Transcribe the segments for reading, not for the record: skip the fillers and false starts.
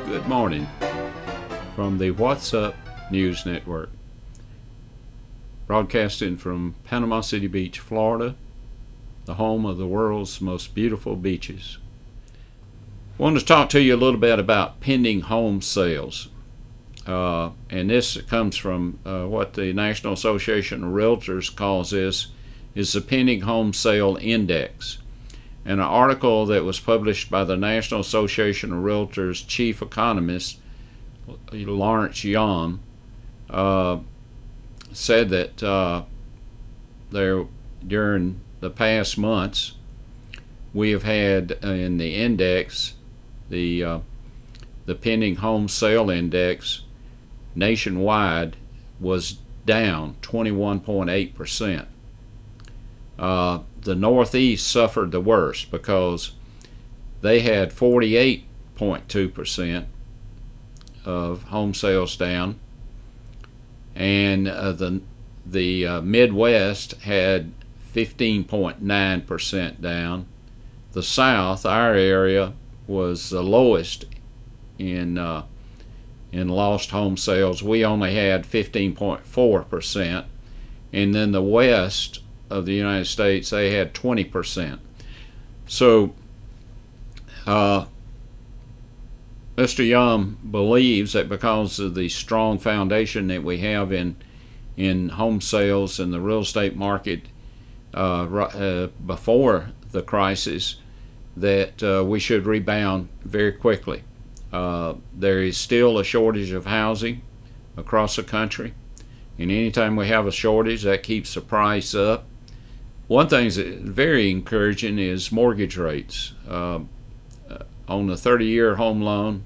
Good morning from the What's Up News Network, broadcasting from Panama City Beach, Florida, the home of the world's most beautiful beaches. I want to talk to you a little bit about pending home sales. And this comes from what the National Association of Realtors calls this is the Pending Home Sale Index. And an article that was published by the National Association of Realtors chief economist, Lawrence Yum, said that during the past months, we have had in the index, the pending home sale index nationwide was down 21.8%. The Northeast suffered the worst because they had 48.2% of home sales down, and the Midwest had 15.9% down. The South, our area, was the lowest in lost home sales. We only had 15.4%, and then the West of the United States, they had 20%. So Mr. Yum believes that because of the strong foundation that we have in home sales and the real estate market before the crisis, that we should rebound very quickly. There is still a shortage of housing across the country, and anytime we have a shortage, that keeps the price up. One thing that's very encouraging is mortgage rates. On the 30-year home loan,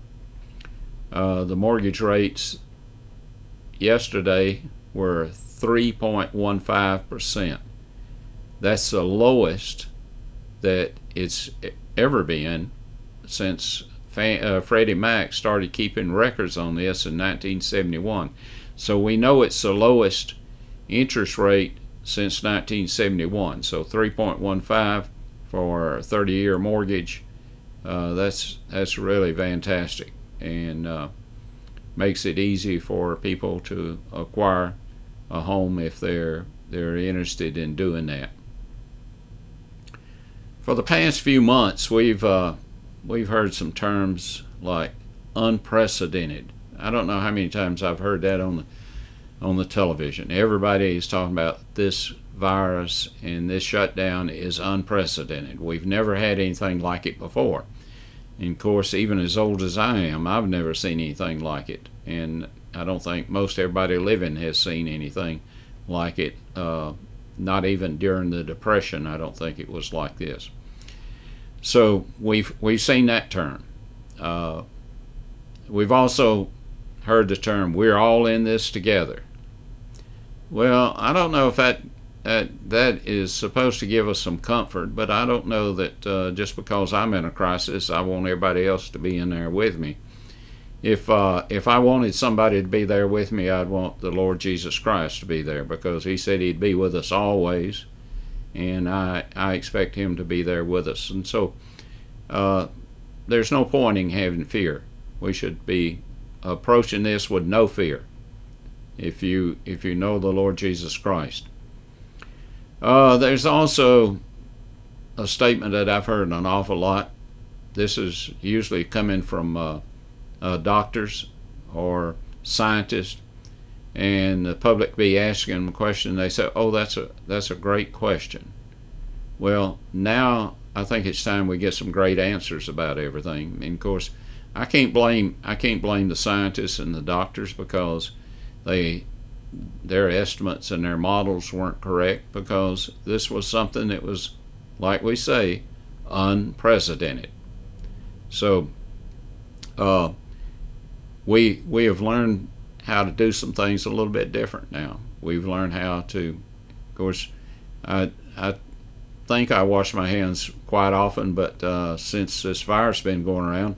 the mortgage rates yesterday were 3.15%. That's the lowest that it's ever been since Freddie Mac started keeping records on this in 1971. So we know it's the lowest interest rate since 1971. So 3.15 for a 30-year mortgage, that's really fantastic, and makes it easy for people to acquire a home if they're interested in doing that. For the past few months, we've heard some terms like unprecedented. I don't know how many times I've heard that on the television. Everybody is talking about this virus, and this shutdown is unprecedented. We've never had anything like it before. And of course, even as old as I am, I've never seen anything like it. And I don't think most everybody living has seen anything like it. Not even during the Depression, I don't think it was like this. So we've seen that term. We've also heard the term, we're all in this together. Well, I don't know if that is supposed to give us some comfort, but I don't know that just because I'm in a crisis, I want everybody else to be in there with me. If I wanted somebody to be there with me, I'd want the Lord Jesus Christ to be there, because he said he'd be with us always, and I expect him to be there with us. And so there's no point in having fear. We should be approaching this with no fear if you know the Lord Jesus Christ. There's also a statement that I've heard an awful lot. This is usually coming from doctors or scientists, and the public be asking them a question. They say, "Oh, that's a great question." Well, now I think it's time we get some great answers about everything. And of course, I can't blame the scientists and the doctors, because their estimates and their models weren't correct, because this was something that was, like we say, unprecedented. So we have learned how to do some things a little bit different now. We've learned how to, of course, I think I wash my hands quite often, but since this virus has been going around,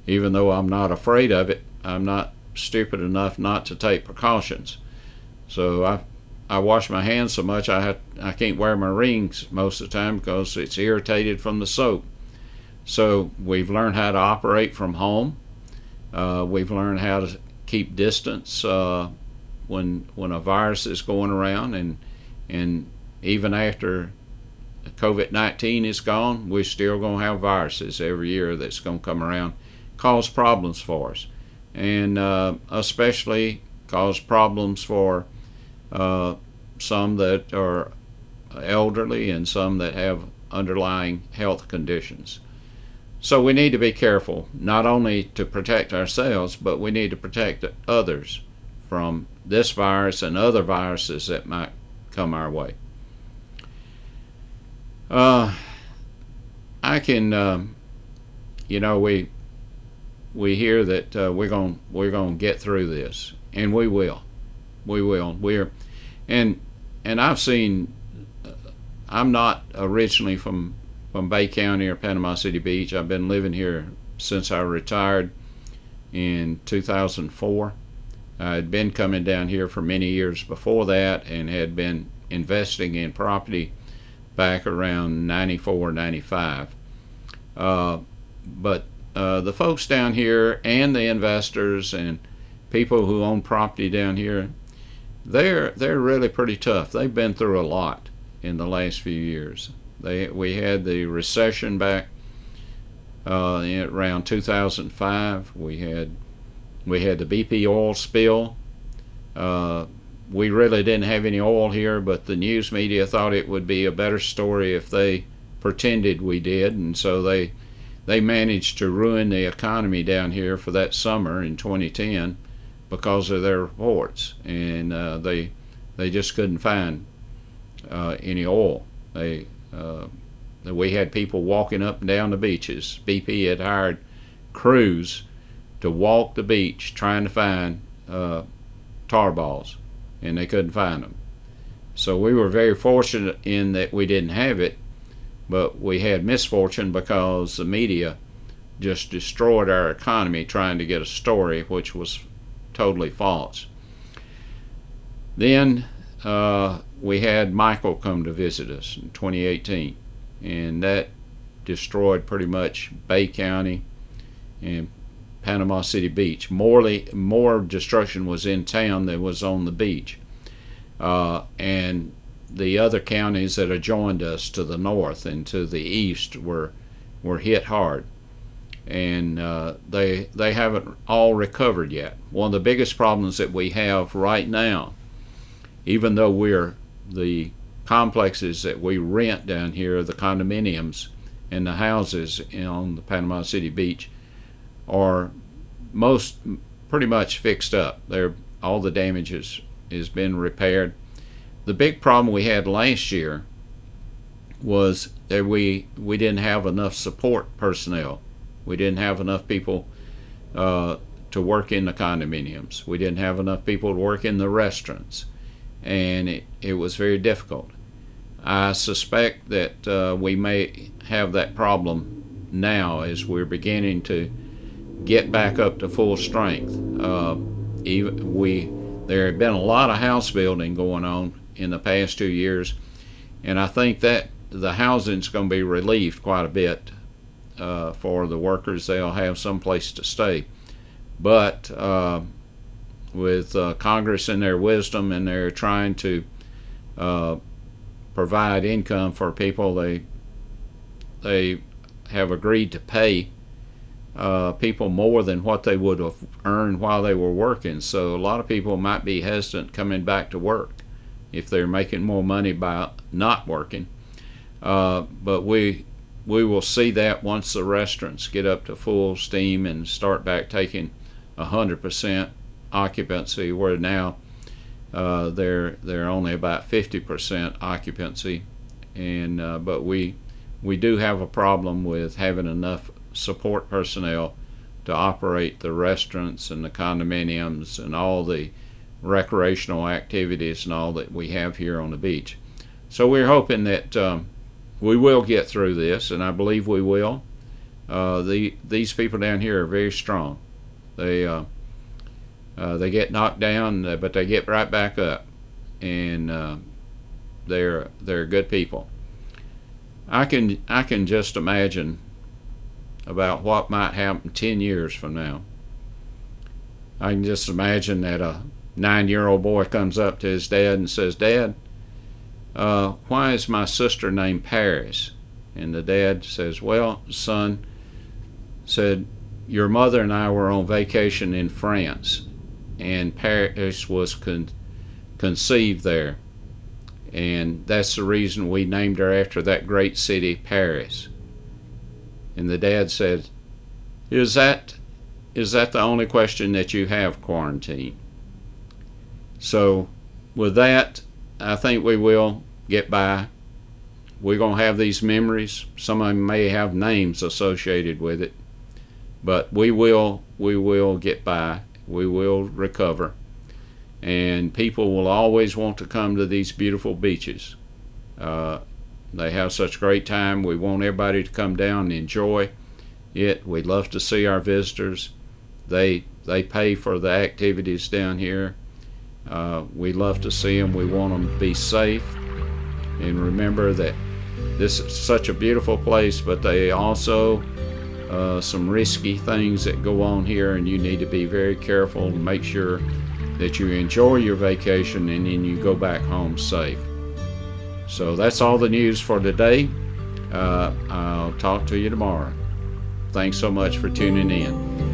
even though I'm not afraid of it, I'm not stupid enough not to take precautions. So I wash my hands so much I can't wear my rings most of the time because it's irritated from the soap. So we've learned how to operate from home. We've learned how to keep distance when a virus is going around, and even after COVID-19 is gone, we're still going to have viruses every year that's going to come around, cause problems for us, and especially cause problems for some that are elderly and some that have underlying health conditions. So we need to be careful, not only to protect ourselves, but we need to protect others from this virus and other viruses that might come our way. I can, we hear that we're going to get through this, and we will. And I've seen. I'm not originally from Bay County or Panama City Beach. I've been living here since I retired in 2004. I had been coming down here for many years before that, and had been investing in property back around 94, 95. But the folks down here and the investors and people who own property down here, they're really pretty tough. They've been through a lot in the last few years. We had the recession back around 2005. We had the BP oil spill. We really didn't have any oil here, but the news media thought it would be a better story if they pretended we did, and so they managed to ruin the economy down here for that summer in 2010 because of their reports, and they just couldn't find any oil. We had people walking up and down the beaches. BP had hired crews to walk the beach trying to find tar balls, and they couldn't find them. So we were very fortunate in that we didn't have it, but we had misfortune because the media just destroyed our economy trying to get a story which was totally false. Then we had Michael come to visit us in 2018, and that destroyed pretty much Bay County and Panama City Beach. More destruction was in town than was on the beach. And the other counties that adjoined us to the north and to the east were hit hard. And they haven't all recovered yet. One of the biggest problems that we have right now, even though we're the complexes that we rent down here, the condominiums and the houses on the Panama City Beach, are pretty much fixed up. All the damage has been repaired. The big problem we had last year was that we didn't have enough support personnel. We didn't have enough people to work in the condominiums. We didn't have enough people to work in the restaurants, and it was very difficult. I suspect that we may have that problem now as we're beginning to get back up to full strength. There had been a lot of house building going on in the past 2 years, and I think that the housing's going to be relieved quite a bit for the workers. They'll have some place to stay. But with Congress and their wisdom, and they're trying to provide income for people, they have agreed to pay people more than what they would have earned while they were working. So a lot of people might be hesitant coming back to work if they're making more money by not working. But we will see that once the restaurants get up to full steam and start back taking 100% occupancy, where now they're only about 50% occupancy. And but we do have a problem with having enough support personnel to operate the restaurants and the condominiums and all the recreational activities and all that we have here on the beach. So we're hoping that we will get through this, and I believe we will. These people down here are very strong. They get knocked down, but they get right back up, and they're good people. I can just imagine about what might happen 10 years from now. I can just imagine that a 9-year-old boy comes up to his dad and says, "Dad, why is my sister named Paris?" And the dad says, "Well, son," said, "your mother and I were on vacation in France, and Paris was conceived there. And that's the reason we named her after that great city, Paris." And the dad said, Is that the only question that you have, Quarantine?" So with that, I think we will get by. We're going to have these memories. Some of them may have names associated with it, but we will get by. We will recover. And people will always want to come to these beautiful beaches. They have such great time. We want everybody to come down and enjoy it. We love to see our visitors. They pay for the activities down here. We love to see them. We want them to be safe. And remember that this is such a beautiful place, but they also some risky things that go on here, and you need to be very careful and make sure that you enjoy your vacation and then you go back home safe. So that's all the news for today. I'll talk to you tomorrow. Thanks so much for tuning in.